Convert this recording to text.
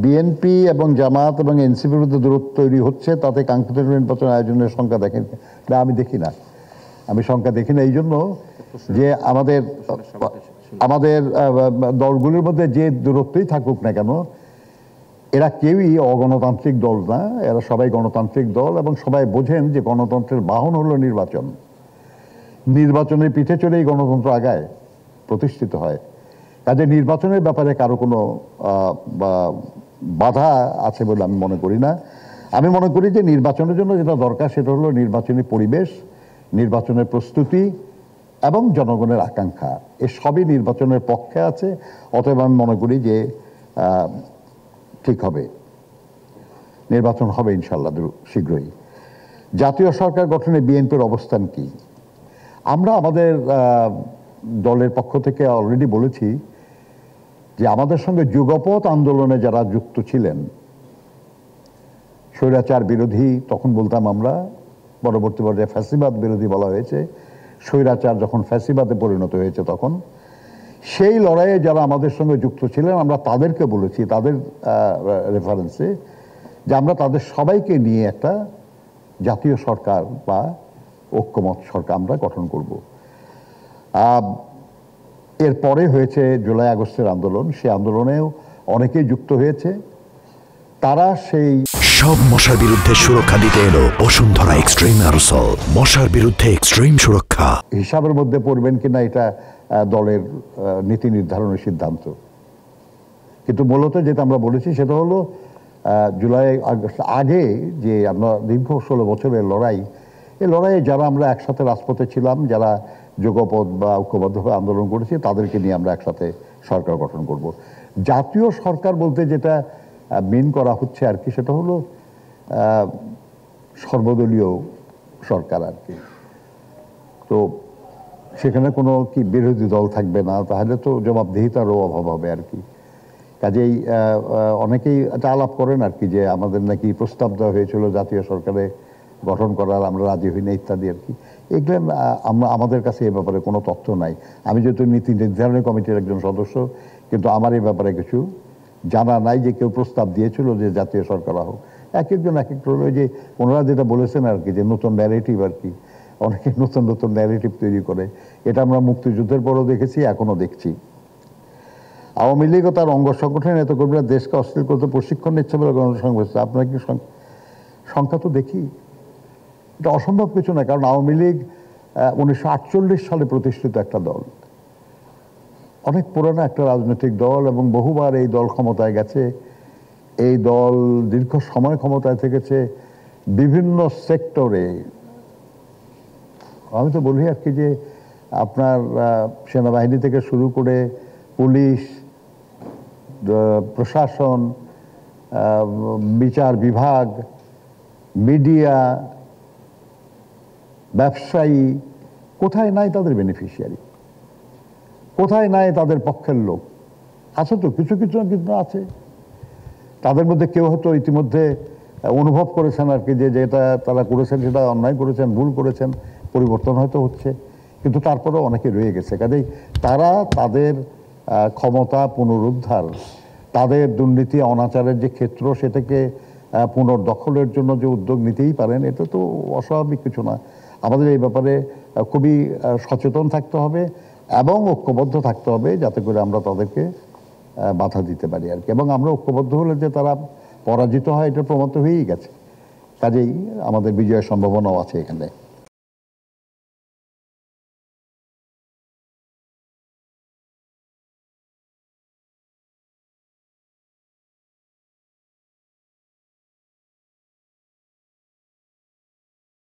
BNP এবং জামাত এবং এনসিপির মধ্যে দূরত্ব তৈরি হচ্ছে, তাতে কাঙ্ক্ষিত নির্বাচন আয়োজনের সংখ্যা দেখেন না? আমি দেখি না, আমি সংখ্যা দেখি না। এই জন্য যে আমাদের দলগুলির মধ্যে যে দূরত্বই থাকুক না কেন, এরা কেউই অগণতান্ত্রিক দল না, এরা সবাই গণতান্ত্রিক দল এবং সবাই বোঝেন যে গণতন্ত্রের বাহন হলো নির্বাচন। নির্বাচনের পিঠে চড়েই গণতন্ত্র আগায়, প্রতিষ্ঠিত হয়। কাজে নির্বাচনের ব্যাপারে কারো কোনো বাধা আছে বলে আমি মনে করি না। আমি মনে করি যে নির্বাচনের জন্য যেটা দরকার সেটা হলো নির্বাচনী পরিবেশ, নির্বাচনের প্রস্তুতি এবং জনগণের আকাঙ্ক্ষা, এ সবই নির্বাচনের পক্ষে আছে। অতএব আমি মনে করি যে ঠিক হবে, নির্বাচন হবে ইনশাল্লাহ শীঘ্রই। জাতীয় সরকার গঠনে বিএনপির অবস্থান কি? আমরা আমাদের দলের পক্ষ থেকে অলরেডি বলেছি যে আমাদের সঙ্গে যুগপৎ আন্দোলনে যারা যুক্ত ছিলেন, স্বৈরাচার বিরোধী তখন বলতাম আমরা, পরবর্তী পর্যায়ে ফ্যাসিবাদ বিরোধী বলা হয়েছে, স্বৈরাচার যখন ফ্যাসিবাদে পরিণত হয়েছে তখন সেই লড়াইয়ে যারা আমাদের সঙ্গে যুক্ত ছিলেন আমরা তাদেরকে বলেছি, তাদের রেফারেন্সে, যে আমরা তাদের সবাইকে নিয়ে একটা জাতীয় সরকার বা ঐক্যমত সরকার আমরা গঠন করব। এরপরে হয়েছে জুলাই আগস্টের আন্দোলন, সেই আন্দোলনেও অনেকেই যুক্ত হয়েছে। তারা সেই সব মশার বিরুদ্ধে সুরক্ষা দিতে এলো বসুন্ধরা এক্সট্রিম অ্যারোসল, মশার বিরুদ্ধে এক্সট্রিম সুরক্ষা। হিসাবের মধ্যে পড়বেন কিনা এটা দলের নীতি নির্ধারণের সিদ্ধান্ত, কিন্তু মূলত যেটা আমরা বলেছি সেটা হলো জুলাই আগস্ট আগে যে আমরা দীর্ঘ 16 বছরের লড়াই, এই লড়াইয়ে যারা আমরা একসাথে রাজপথে ছিলাম, যারা যুগপৎ বা ঐক্যবদ্ধভাবে আন্দোলন করেছি, তাদেরকে নিয়ে আমরা একসাথে সরকার গঠন করব। জাতীয় সরকার বলতে যেটা মিন করা হচ্ছে আর কি, সেটা হলো সর্বদলীয় সরকার আর কি। তো সেখানে কোনো কি বিরোধী দল থাকবে না, তাহলে তো জবাবদিহিতারও অভাব হবে আর কি। কাজেই অনেকেই এটা আলাপ করেন আর কি, যে আমাদের নাকি প্রস্তাব দেওয়া হয়েছিল জাতীয় সরকারে গঠন করার, আমরা রাজি হই না ইত্যাদি আর কি। এগুলো আমাদের কাছে এ ব্যাপারে কোনো তথ্য নাই। আমি যেহেতু নীতি নির্ধারণী কমিটির একজন সদস্য, কিন্তু আমার এই ব্যাপারে কিছু জানা নাই যে কেউ প্রস্তাব দিয়েছিল যে জাতীয় সরকার হোক। এক একজন এক এক রকম, যে ওনারা যেটা বলেছেন আর কি, যে নতুন ন্যারেটিভ আর কি, অনেকে নতুন নতুন ন্যারেটিভ তৈরি করে। এটা আমরা মুক্তিযুদ্ধের পরও দেখেছি, এখনও দেখছি। আওয়ামী লীগ ও তার অঙ্গ সংগঠনের এত কর্মীরা দেশকে অস্থির করতে প্রশিক্ষণ নিচ্ছে বলে গণসংবাদ। আপনারা কি সংখ্যা তো দেখি, এটা অসম্ভব কিছু না। কারণ আওয়ামী লীগ 1948 সালে প্রতিষ্ঠিত একটা দল, অনেক পুরনো একটা রাজনৈতিক দল, এবং বহুবার এই দল ক্ষমতায় গেছে। এই দল দীর্ঘ সময় ক্ষমতায় থেকেছে বিভিন্ন সেক্টরে। আমি তো বলি আর কি, যে আপনার সেনাবাহিনী থেকে শুরু করে পুলিশ, প্রশাসন, বিচার বিভাগ, মিডিয়া, ব্যবসায়ী, কোথায় নাই তাদের বেনিফিশিয়ারি, কোথায় নাই তাদের পক্ষের লোক? আছে তো, কিছু কিছু কিন্তু আছে। তাদের মধ্যে কেউ হয়তো ইতিমধ্যে অনুভব করেছেন আর কি, যে যেটা তারা করেছেন সেটা অন্যায় করেছেন, ভুল করেছেন, পরিবর্তন হয়তো হচ্ছে, কিন্তু তারপরেও অনেকে রয়ে গেছে। কাজেই তারা তাদের ক্ষমতা পুনরুদ্ধার, তাদের দুর্নীতি অনাচারের যে ক্ষেত্র, সেটাকে পুনর্দখলের জন্য যে উদ্যোগ নিতেই পারেন, এটা তো অস্বাভাবিক কিছু না। আমাদের এই ব্যাপারে খুবই সচেতন থাকতে হবে এবং ঐক্যবদ্ধ থাকতে হবে, যাতে করে আমরা তাদেরকে বাধা দিতে পারি আর কি। এবং আমরা ঐক্যবদ্ধ হলে যে তারা পরাজিত হয়, এটা প্রমাণিত হয়েই গেছে। কাজেই আমাদের বিজয়ের সম্ভাবনাও আছে এখানে।